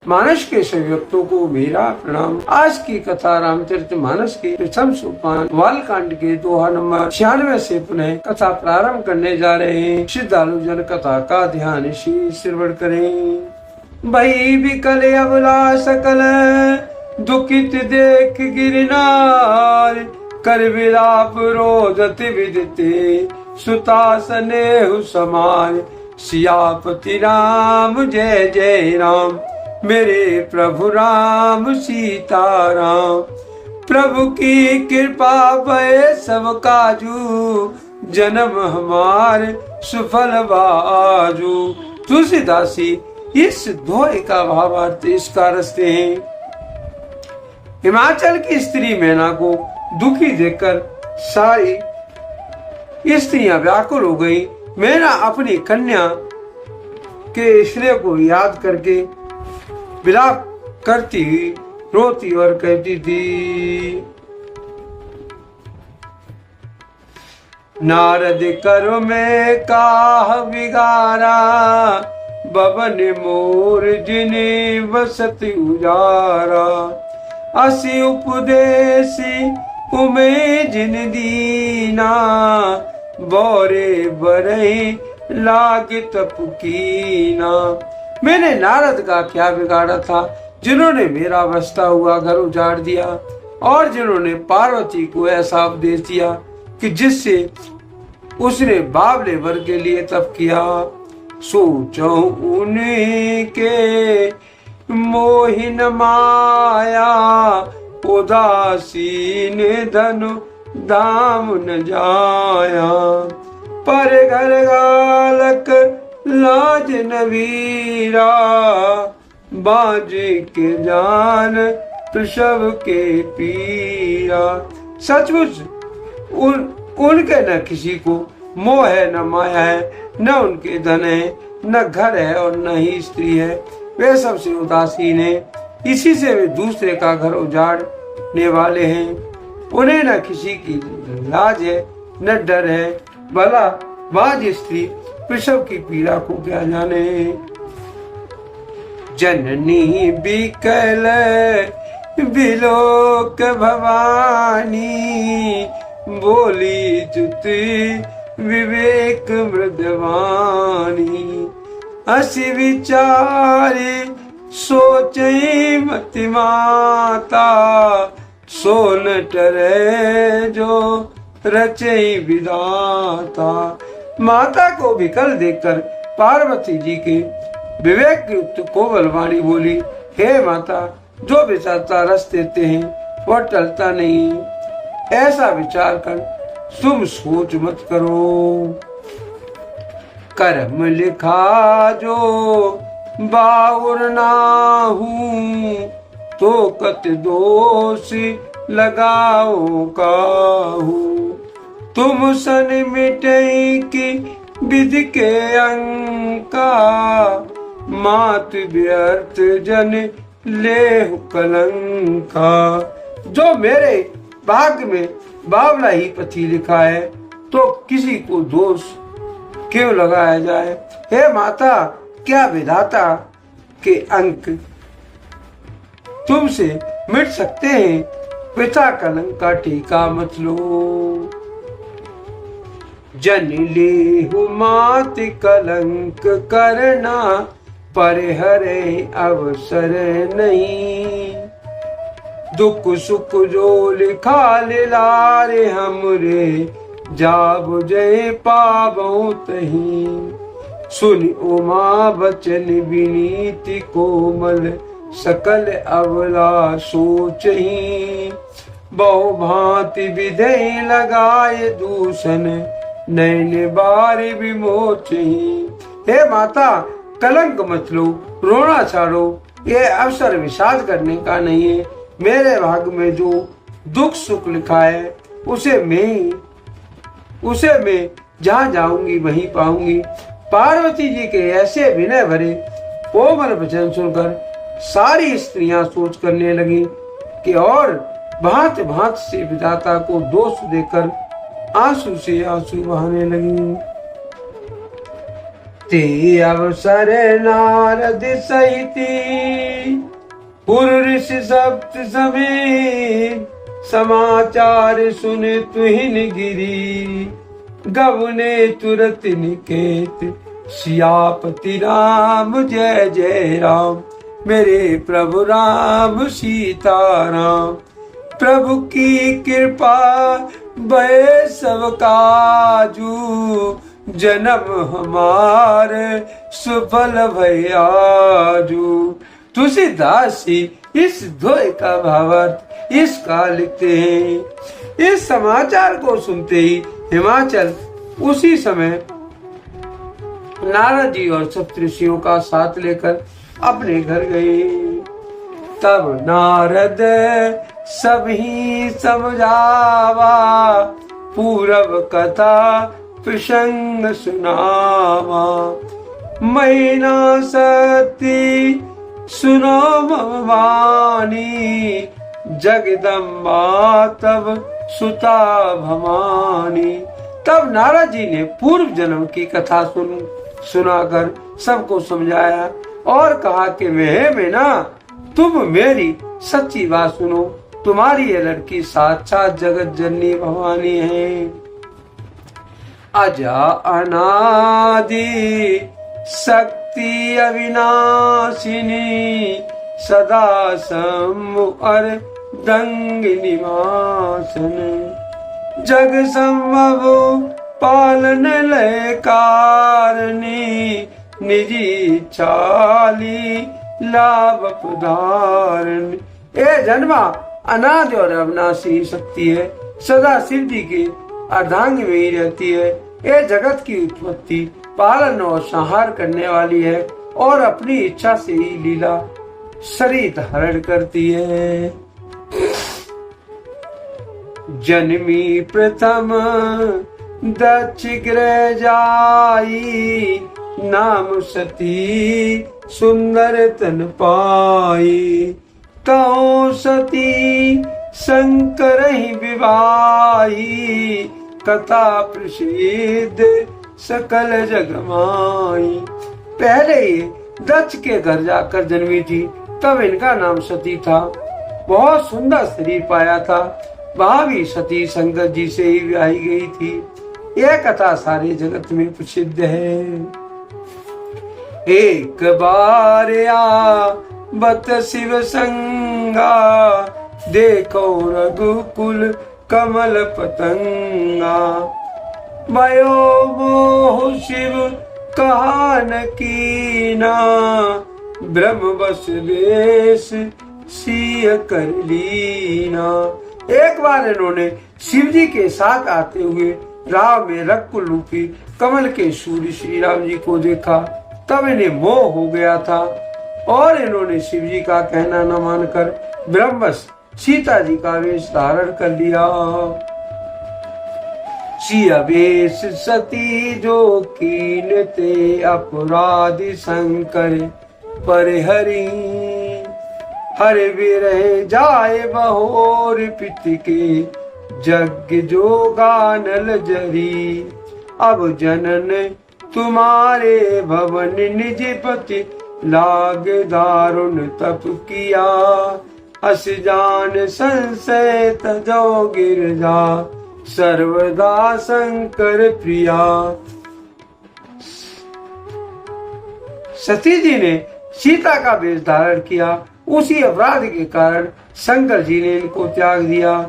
मानस के सभी भक्तों को मेरा प्रणाम। आज की कथा रामचरितमानस के प्रथम सोपान बालकांड के दोहा नंबर 96 से पुनः कथा प्रारंभ करने जा रहे हैं। श्रद्धालु जन कथा का ध्यान श्रवण करें। भई विकल अबला सकल दुखित देख गिरनार, कर विलाप रोदत विदते सुता स्नेह समान। सियापति राम जय जय राम, मेरे प्रभु राम सीताराम। प्रभु की कृपा भय सब काजू, जन्म हमार सुफल बाजू। तुलसीदासी इस दोहे का भावार्थ इसका रचते हैं। हिमाचल की स्त्री मैना को दुखी देखकर सारी स्त्रियां व्याकुल हो गई। मैना अपनी कन्या के स्नेह को याद करके विलाप करती हुई रोती और कहती थी, नारद करो में काह बिगारा, बबन मोर जिने बसत उजारा। असी उपदेशी उमे जिन दीना, बोरे बरे लाग तप कीना। मैंने नारद का क्या बिगाड़ा था, जिन्होंने मेरा बसता हुआ घर उजाड़ दिया, और जिन्होंने पार्वती को ऐसा उपदेश दिया कि जिससे उसने बाबले भर के लिए तप किया। सोचो उनके मोहिन माया, उदासीन धनु दाम न जाया। पर घर गालक लाज नवीरा, बाज के जान प्रसव के पीरा। सचमुच उनके न किसी को मोह है, न माया है, न उनके धन है, न घर है और न ही स्त्री है। वे सबसे उदासीन है, इसी से वे दूसरे का घर उजाड़ने वाले हैं। उन्हें न किसी की लाज है, न डर है। भला बाज स्त्री प्रसव की पीड़ा को क्या जाने। जननी बिकल बिलोक भवानी, बोली च्युति विवेक मृदवानी। हसी विचारे सोचे मति माता, सोन टरे जो रचे विधाता। माता को विकल देखकर पार्वती जी के विवेक युक्त कोमल वाणी बोली, हे माता, जो विचारता रस देते हैं वह टलता नहीं। ऐसा विचार कर तुम सोच मत करो। कर्म लिखा जो बाउर ना हूँ, तो कत दोष लगाओ काहू। तुम सन मिटई की विधि के अंका, मात व्यर्थ जन ले कलंका। जो मेरे भाग्य में बावला ही पति लिखा है, तो किसी को दोष क्यों लगाया जाए। हे माता, क्या विधाता के अंक तुमसे मिट सकते हैं। पिता कलंक का टीका मत लो। जन लेहु मात कलंक करना, पर हरे अवसर नहीं। दुख सुख जो लिखा लारे हमरे, जाब जय पाबो तही। सुन उमा बचन विनीति कोमल, सकल अवला सोचही। बहु भांति विधि लगाए दूषण, नैन बार विमोचही। हे माता, कलंक मत लो, रोना छाड़ो। ये अवसर विषाद करने का नहीं है। मेरे भाग्य में जो दुख सुख लिखा है, उसे मैं जहाँ जाऊंगी वहीं पाऊंगी। पार्वती जी के ऐसे विनय भरे कोमल वचन सुनकर सारी स्त्रियां सोच करने लगी कि और भांत भांत से विधाता को दोष देकर आंसू से आंसू बहाने लगी। ते अवसर नारद सहिती, पुर ऋषि सप्त समेत समाचार सुने तुहिन गिरी। गवने तुरत निकेत सियापति राम जय जय राम। मेरे प्रभु राम सीता राम। प्रभु की कृपा भय सब काजू। जन्म हमारे सुफल भयाजू। तुलसीदास जी इस दोहे का भावार्थ इसका लिखते हैं। इस समाचार को सुनते ही हिमाचल उसी समय नारद जी और सप्तऋषियों का साथ लेकर अपने घर गए। तब नारद सभी समझावा पूरब कथा प्रसंग सुनावा। महीना सती सुनो भवानी जगदम्बा तब सुता भवानी। तब नारद जी ने पूर्व जन्म की कथा सुनाकर सबको समझाया और कहा कि मैना तुम मेरी सच्ची बात सुनो। तुम्हारी ये लड़की साक्षात जगत जननी भवानी है। अजा अनादि शक्ति अविनाशिनी सदा समुअर दंग निवासन। जग संभव पालन लय कारणी निजी चाली लाभ पधारण। ए जन्मा अनादि और अविनाशी शक्ति है, सदा शिव जी की अर्धांग में ही रहती है। ये जगत की उत्पत्ति पालन और संहार करने वाली है और अपनी इच्छा से ही लीला शरीर धारण करती है। जन्मी प्रथम दक्ष गृह जाई नाम सती सुंदर तन पाई। तौ सती शंकर ही विवाही कथा प्रसिद्ध सकल जग माई। पहले ही दक्ष के घर जाकर जन्मी थी, तब इनका नाम सती था। बहुत सुंदर शरीर पाया था। वहाँ भी सती शंकर जी से ही ब्याही गई थी। यह कथा सारे जगत में प्रसिद्ध है। एक बार आ बत शिव संगा देखो रघुकुल कमल पतंगा। भयो मोह शिव कहा न कीना ब्रह्म बस वेश सिय कर लीना। एक बार इन्होंने शिव जी के साथ आते हुए राह में रघुकुल रूपी कमल के सूर्य श्री राम जी को देखा। तब इन्हें मोह हो गया था और इन्होंने शिव जी का कहना न मानकर ब्रह्मवश सीता जी का वेश धारण कर लिया। सिया वेश सती जो कीनते अपराधी शंकर पर हरि। हर विरह जाए बहोर पित के जग जो गानल जरी। अब जनन तुम्हारे भवन निज पति लाग दारुण तप किया। अस जान संशय तजो गिरजा सर्वदा शंकर प्रिया। सती जी ने सीता का वेश धारण किया। उसी अपराध के कारण शंकर जी ने इनको त्याग दिया।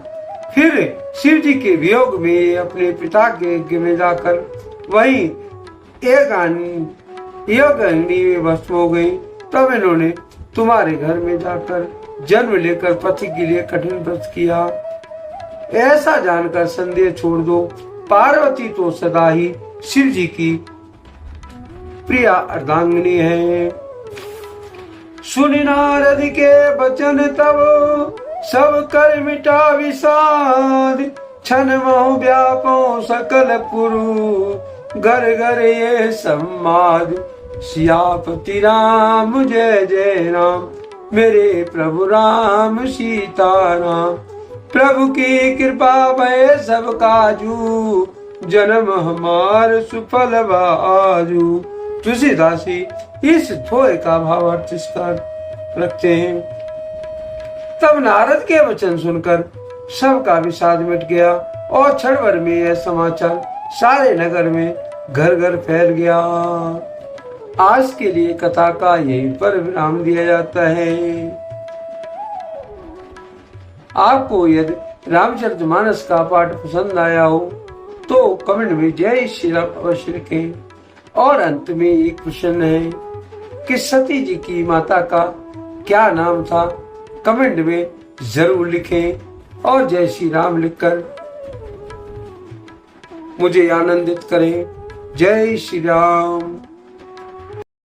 फिर शिव जी के वियोग में अपने पिता के यज्ञ में जाकर वहीं एक अग्नि में भस्म हो गई। तब इन्होंने तुम्हारे घर में जाकर जन्म लेकर पति के लिए कठिन व्रत किया। ऐसा जानकर संदेह छोड़ दो। पार्वती तो सदा ही शिव जी की प्रिया अर्धांगिनी है। सुनि नारद के वचन तब सब कर मिटा विषाद। क्षण मोह व्यापो सकल पुरु घर घर ये सम्माद। सियापति राम जय जय राम। मेरे प्रभु राम सीता राम। प्रभु की कृपा भय सब काजू। जन्म हमार सुफल बाजू। तुलसीदास इस दोहे का भावार्थ इसका रखते हैं। तब नारद के वचन सुनकर सबका विषाद मिट गया और क्षण भर में यह समाचार सारे नगर में घर घर फैल गया। आज के लिए कथा का यहीं पर विराम दिया जाता है। आपको यदि रामचरितमानस का पाठ पसंद आया हो तो कमेंट में जय श्री राम अवश्य लिखें। और अंत में एक प्रश्न है कि सती जी की माता का क्या नाम था, कमेंट में जरूर लिखें और जय श्री राम लिखकर मुझे आनंदित करें। जय श्री राम।